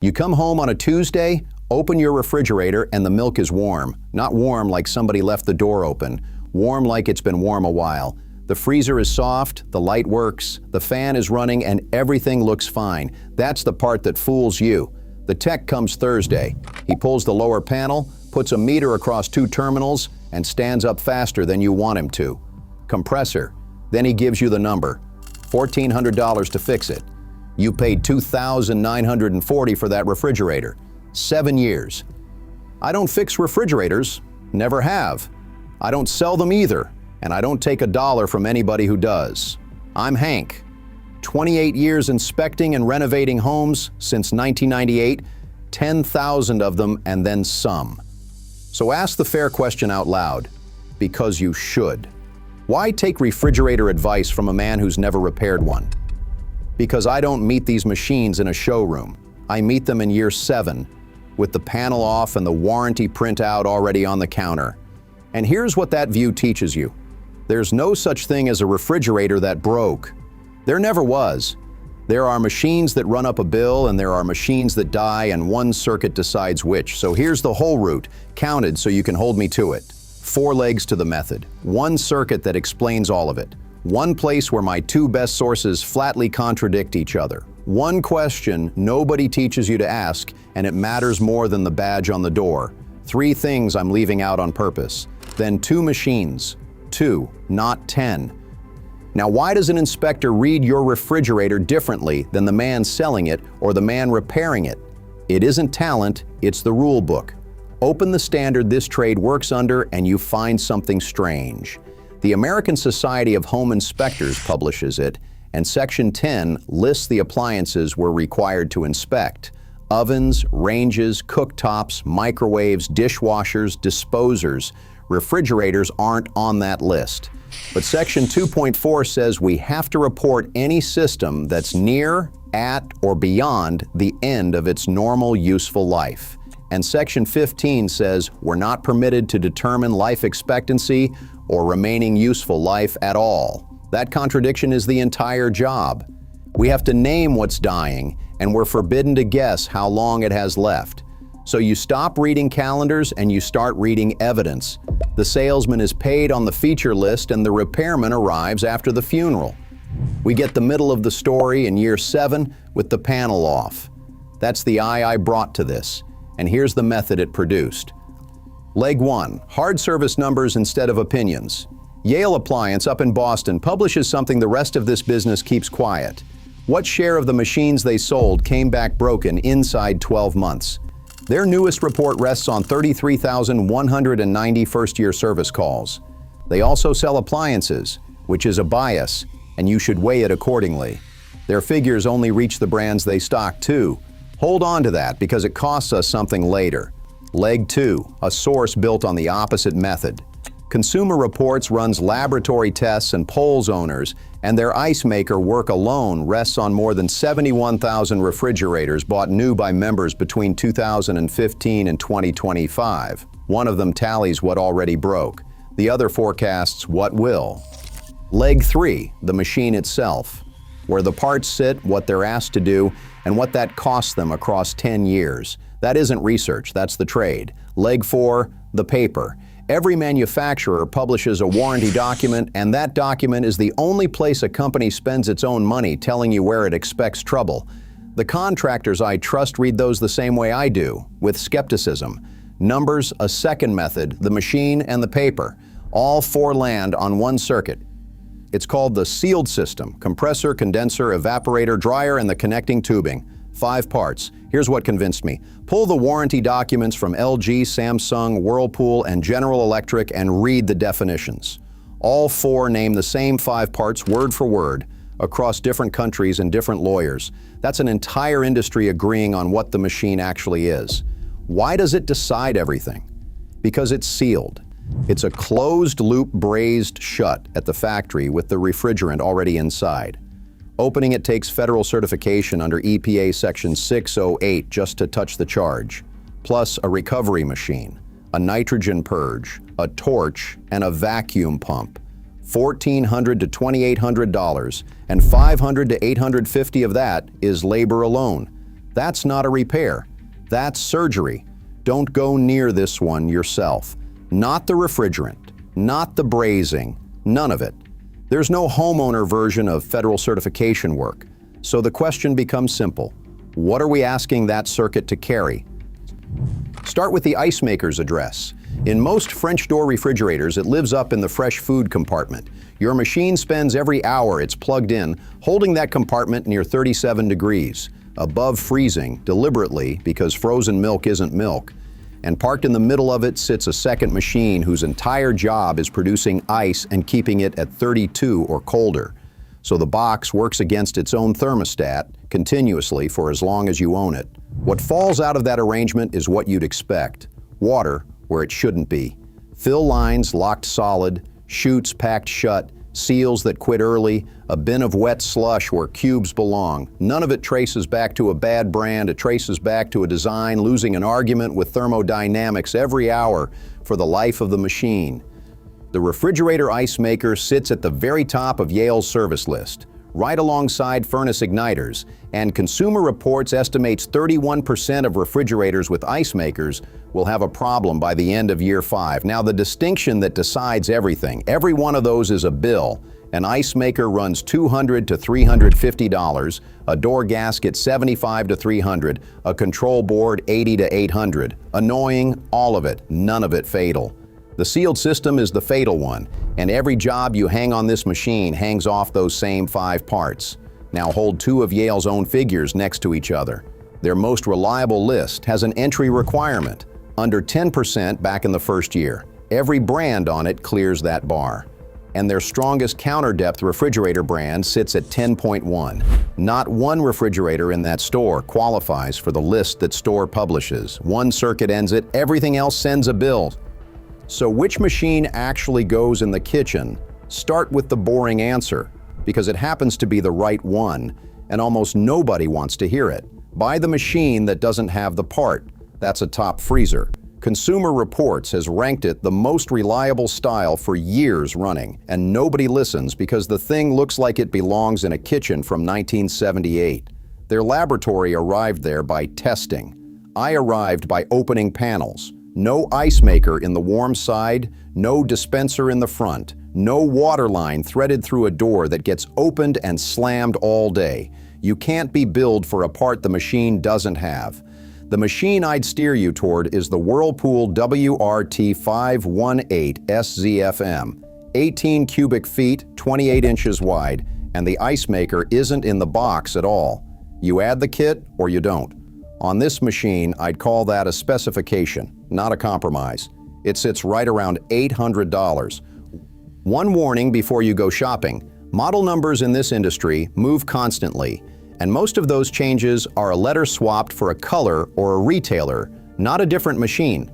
You come home on a Tuesday, open your refrigerator, and the milk is warm. Not warm like somebody left the door open. Warm like it's been warm a while. The freezer is soft, the light works, the fan is running, and everything looks fine. That's the part that fools you. The tech comes Thursday. He pulls the lower panel, puts a meter across 2 terminals, and stands up faster than you want him to. Compressor. Then he gives you the number. $1,400 to fix it. You paid $2,940 for that refrigerator. 7 years. I don't fix refrigerators. Never have. I don't sell them either. And I don't take a dollar from anybody who does. I'm Hank. 28 years inspecting and renovating homes since 1998, 10,000 of them and then some. So ask the fair question out loud, because you should. Why take refrigerator advice from a man who's never repaired one? Because I don't meet these machines in a showroom. I meet them in year 7, with the panel off and the warranty printout already on the counter. And here's what that view teaches you. There's no such thing as a refrigerator that broke. There never was. There are machines that run up a bill and there are machines that die, and one circuit decides which. So here's the whole route, counted so you can hold me to it. 4 legs to the method. 1 circuit that explains all of it. 1 place where my 2 best sources flatly contradict each other. 1 question nobody teaches you to ask, and it matters more than the badge on the door. 3 things I'm leaving out on purpose. Then 2 machines. 2, not 10. Now, why does an inspector read your refrigerator differently than the man selling it or the man repairing it? It isn't talent, it's the rule book. Open the standard this trade works under and you find something strange. The American Society of Home Inspectors publishes it, and Section 10 lists the appliances we're required to inspect. Ovens, ranges, cooktops, microwaves, dishwashers, disposers. Refrigerators aren't on that list. But Section 2.4 says we have to report any system that's near, at, or beyond the end of its normal useful life. And Section 15 says we're not permitted to determine life expectancy or remaining useful life at all. That contradiction is the entire job. We have to name what's dying, and we're forbidden to guess how long it has left. So you stop reading calendars and you start reading evidence. The salesman is paid on the feature list and the repairman arrives after the funeral. We get the middle of the story in year 7 with the panel off. That's the eye I brought to this, and here's the method it produced. Leg 1, hard service numbers instead of opinions. Yale Appliance up in Boston publishes something the rest of this business keeps quiet. What share of the machines they sold came back broken inside 12 months? Their newest report rests on 33,190 first-year service calls. They also sell appliances, which is a bias, and you should weigh it accordingly. Their figures only reach the brands they stock too. Hold on to that because it costs us something later. Leg 2, a source built on the opposite method. Consumer Reports runs laboratory tests and polls owners, and their icemaker work alone rests on more than 71,000 refrigerators bought new by members between 2015 and 2025. One of them tallies what already broke. The other forecasts what will. Leg 3, the machine itself. Where the parts sit, what they're asked to do, and what that costs them across 10 years. That isn't research, that's the trade. Leg 4, the paper. Every manufacturer publishes a warranty document, and that document is the only place a company spends its own money telling you where it expects trouble. The contractors I trust read those the same way I do, with skepticism. Numbers, a second method, the machine, and the paper. All 4 land on 1 circuit. It's called the sealed system: compressor, condenser, evaporator, dryer, and the connecting tubing. 5 parts. Here's what convinced me. Pull the warranty documents from LG, Samsung, Whirlpool, and General Electric and read the definitions. All 4 name the same 5 parts word for word across different countries and different lawyers. That's an entire industry agreeing on what the machine actually is. Why does it decide everything? Because it's sealed. It's a closed-loop brazed shut at the factory with the refrigerant already inside. Opening it takes federal certification under EPA Section 608 just to touch the charge, plus a recovery machine, a nitrogen purge, a torch, and a vacuum pump. $1,400 to $2,800, and $500 to $850 of that is labor alone. That's not a repair. That's surgery. Don't go near this one yourself. Not the refrigerant, not the brazing, none of it. There's no homeowner version of federal certification work. So the question becomes simple. What are we asking that circuit to carry? Start with the icemaker's address. In most French door refrigerators, it lives up in the fresh food compartment. Your machine spends every hour it's plugged in, holding that compartment near 37 degrees, above freezing, deliberately because frozen milk isn't milk. And parked in the middle of it sits a second machine whose entire job is producing ice and keeping it at 32 or colder. So the box works against its own thermostat continuously for as long as you own it. What falls out of that arrangement is what you'd expect. Water where it shouldn't be. Fill lines locked solid, chutes packed shut, seals that quit early, a bin of wet slush where cubes belong. None of it traces back to a bad brand, it traces back to a design losing an argument with thermodynamics every hour for the life of the machine. The refrigerator ice maker sits at the very top of Yale's service list, right alongside furnace igniters, and Consumer Reports estimates 31% of refrigerators with ice makers will have a problem by the end of year 5. Now, the distinction that decides everything, every one of those is a bill. An ice maker runs $200 to $350, a door gasket $75 to $300, a control board $80 to $800. Annoying, all of it, none of it fatal. The sealed system is the fatal one, and every job you hang on this machine hangs off those same 5 parts. Now hold 2 of Yale's own figures next to each other. Their most reliable list has an entry requirement, under 10% back in the first year. Every brand on it clears that bar. And their strongest counter-depth refrigerator brand sits at 10.1. Not one refrigerator in that store qualifies for the list that store publishes. One circuit ends it, everything else sends a bill. So which machine actually goes in the kitchen? Start with the boring answer, because it happens to be the right one, and almost nobody wants to hear it. Buy the machine that doesn't have the part. That's a top freezer. Consumer Reports has ranked it the most reliable style for years running, and nobody listens because the thing looks like it belongs in a kitchen from 1978. Their laboratory arrived there by testing. I arrived by opening panels. No ice maker in the warm side, no dispenser in the front, no water line threaded through a door that gets opened and slammed all day. You can't be billed for a part the machine doesn't have. The machine I'd steer you toward is the Whirlpool WRT518 SZFM, 18 cubic feet, 28 inches wide, and the ice maker isn't in the box at all. You add the kit or you don't. On this machine, I'd call that a specification, not a compromise. It sits right around $800. One warning before you go shopping, model numbers in this industry move constantly, and most of those changes are a letter swapped for a color or a retailer, not a different machine.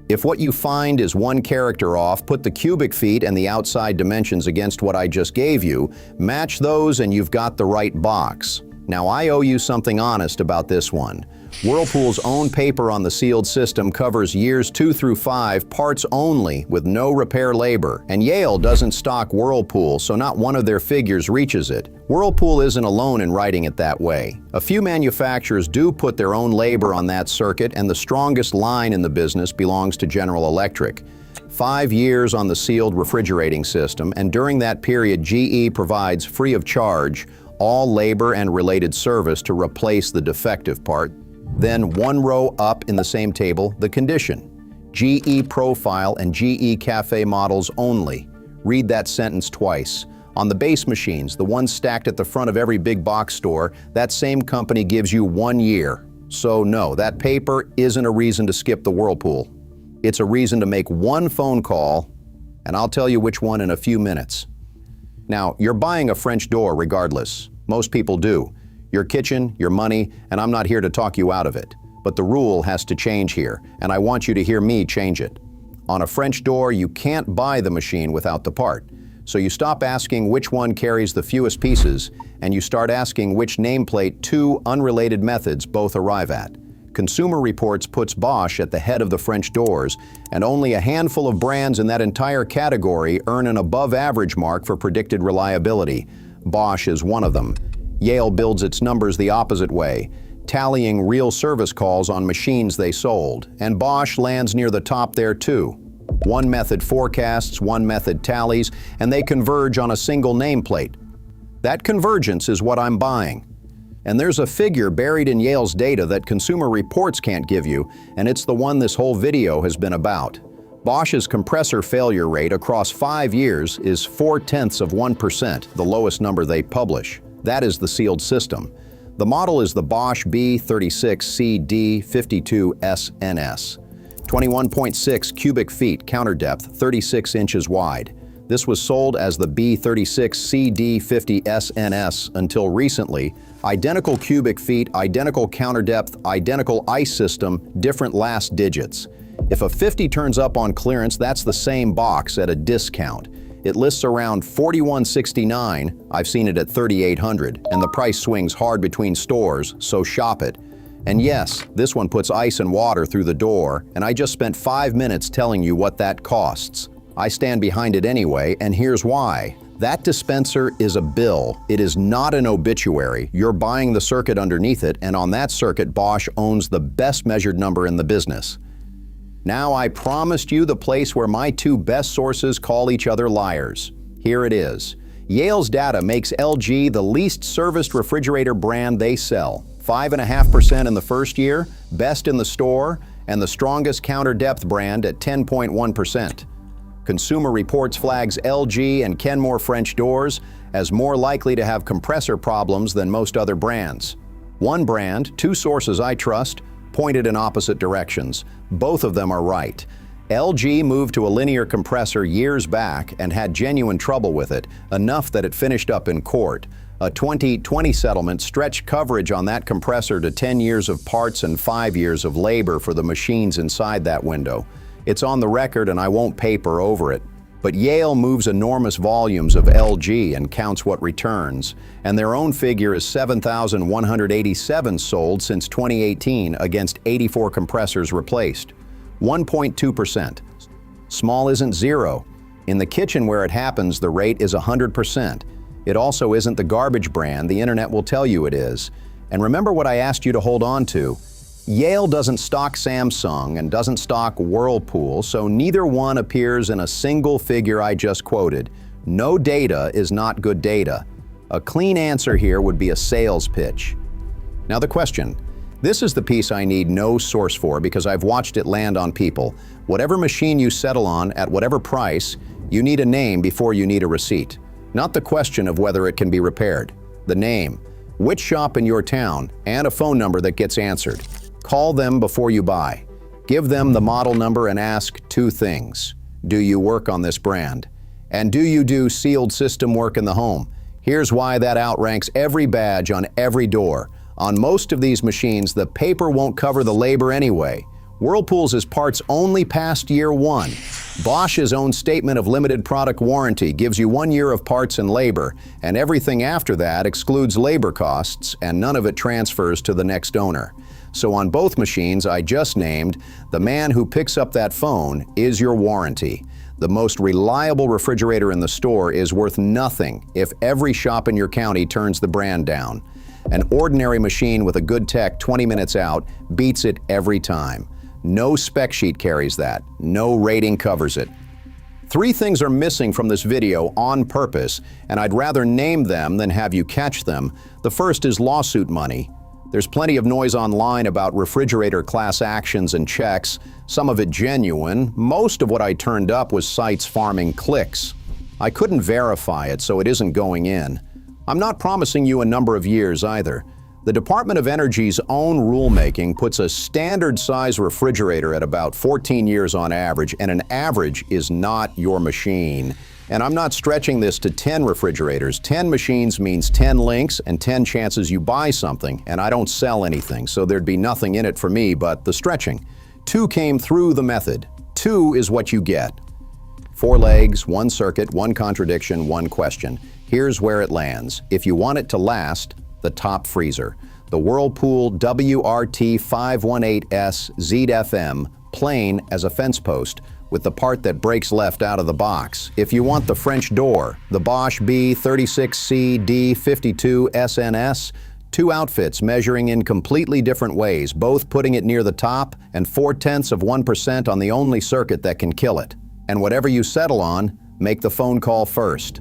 If what you find is one character off, put the cubic feet and the outside dimensions against what I just gave you, match those and you've got the right box. Now I owe you something honest about this one. Whirlpool's own paper on the sealed system covers years 2 through 5 parts only with no repair labor, and Yale doesn't stock Whirlpool, so not one of their figures reaches it. Whirlpool isn't alone in writing it that way. A few manufacturers do put their own labor on that circuit, and the strongest line in the business belongs to General Electric. 5 years on the sealed refrigerating system, and during that period GE provides free of charge all labor and related service to replace the defective part. Then 1 row up in the same table, the condition. GE Profile and GE Cafe models only. Read that sentence twice. On the base machines, the ones stacked at the front of every big box store, that same company gives you 1 year. So no, that paper isn't a reason to skip the Whirlpool. It's a reason to make 1 phone call, and I'll tell you which one in a few minutes. Now, you're buying a French door regardless. Most people do. Your kitchen, your money, and I'm not here to talk you out of it. But the rule has to change here, and I want you to hear me change it. On a French door, you can't buy the machine without the part. So you stop asking which one carries the fewest pieces, and you start asking which nameplate 2 unrelated methods both arrive at. Consumer Reports puts Bosch at the head of the French doors, and only a handful of brands in that entire category earn an above-average mark for predicted reliability. Bosch is one of them. Yale builds its numbers the opposite way. tallying real service calls on machines they sold, and Bosch lands near the top there too. One method forecasts, one method tallies, and they converge on a single nameplate. That convergence is what I'm buying. And there's a figure buried in Yale's data that Consumer Reports can't give you, and it's the one this whole video has been about. Bosch's compressor failure rate across 5 years is 0.4%, the lowest number they publish. That is the sealed system. The model is the Bosch B36CD52SNS. 21.6 cubic feet counter depth, 36 inches wide. This was sold as the B36CD50SNS until recently. Identical cubic feet, identical counter depth, identical ice system, different last digits. If a 50 turns up on clearance, that's the same box at a discount. It lists around $41.69, I've seen it at $3,800, and the price swings hard between stores, so shop it. And yes, this one puts ice and water through the door, and I just spent 5 minutes telling you what that costs. I stand behind it anyway, and here's why. That dispenser is a bill. It is not an obituary. You're buying the circuit underneath it, and on that circuit, Bosch owns the best measured number in the business. Now, I promised you the place where my two best sources call each other liars. Here it is. Yale's data makes LG the least serviced refrigerator brand they sell. 5.5% in the first year, best in the store, and the strongest counter depth brand at 10.1%. Consumer Reports flags LG and Kenmore French doors as more likely to have compressor problems than most other brands. One brand, two sources I trust, pointed in opposite directions. Both of them are right. LG moved to a linear compressor years back and had genuine trouble with it, enough that it finished up in court. A 2020 settlement stretched coverage on that compressor to 10 years of parts and 5 years of labor for the machines inside that window. It's on the record and I won't paper over it. But Yale moves enormous volumes of LG and counts what returns, and their own figure is 7,187 sold since 2018 against 84 compressors replaced. 1.2%. Small isn't zero. In the kitchen where it happens, the rate is 100%. It also isn't the garbage brand the internet will tell you it is. And remember what I asked you to hold on to. Yale doesn't stock Samsung and doesn't stock Whirlpool, so neither one appears in a single figure I just quoted. No data is not good data. A clean answer here would be a sales pitch. Now the question. This is the piece I need no source for because I've watched it land on people. Whatever machine you settle on at whatever price, you need a name before you need a receipt. Not the question of whether it can be repaired. The name, which shop in your town, and a phone number that gets answered. Call them before you buy. Give them the model number and ask two things. Do you work on this brand? And do you do sealed system work in the home? Here's why that outranks every badge on every door. On most of these machines, the paper won't cover the labor anyway. Whirlpool's is parts only past year 1. Bosch's own statement of limited product warranty gives you 1 year of parts and labor, and everything after that excludes labor costs, and none of it transfers to the next owner. So on both machines I just named, the man who picks up that phone is your warranty. The most reliable refrigerator in the store is worth nothing if every shop in your county turns the brand down. An ordinary machine with a good tech 20 minutes out beats it every time. No spec sheet carries that. No rating covers it. 3 things are missing from this video on purpose, and I'd rather name them than have you catch them. The first is lawsuit money. There's plenty of noise online about refrigerator class actions and checks, some of it genuine. Most of what I turned up was sites farming clicks. I couldn't verify it, so it isn't going in. I'm not promising you a number of years either. The Department of Energy's own rulemaking puts a standard size refrigerator at about 14 years on average, and an average is not your machine. And I'm not stretching this to 10 refrigerators. 10 machines means 10 links and 10 chances you buy something, and I don't sell anything, so there'd be nothing in it for me but the stretching. 2 came through the method. 2 is what you get. 4 legs, 1 circuit, 1 contradiction, 1 question. Here's where it lands. If you want it to last, the top freezer. The Whirlpool WRT518S ZFM, plain as a fence post, with the part that breaks left out of the box. If you want the French door, the Bosch B36CD52SNS, Two outfits measuring in completely different ways, both putting it near the top and 0.4% on the only circuit that can kill it. And whatever you settle on, make the phone call first.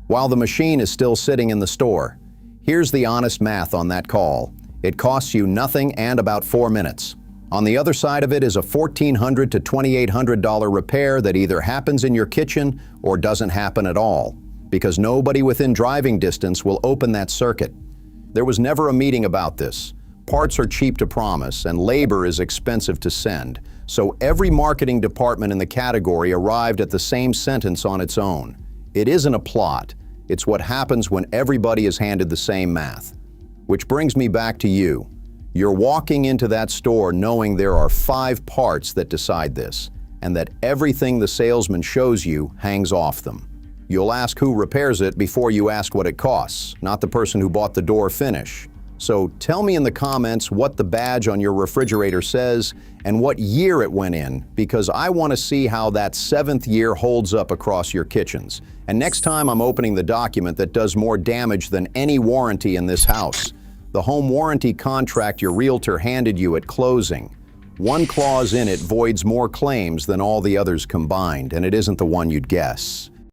While the machine is still sitting in the store, here's the honest math on that call. It costs you nothing and about 4 minutes. On the other side of it is a $1,400 to $2,800 repair that either happens in your kitchen or doesn't happen at all, because nobody within driving distance will open that circuit. There was never a meeting about this. Parts are cheap to promise, and labor is expensive to send. So every marketing department in the category arrived at the same sentence on its own. It isn't a plot. It's what happens when everybody is handed the same math. Which brings me back to you. You're walking into that store knowing there are 5 parts that decide this, and that everything the salesman shows you hangs off them. You'll ask who repairs it before you ask what it costs, not the person who bought the door finish. So tell me in the comments what the badge on your refrigerator says and what year it went in, because I want to see how that 7th year holds up across your kitchens. And next time I'm opening the document that does more damage than any warranty in this house, the home warranty contract your realtor handed you at closing. One clause in it voids more claims than all the others combined, and it isn't the one you'd guess.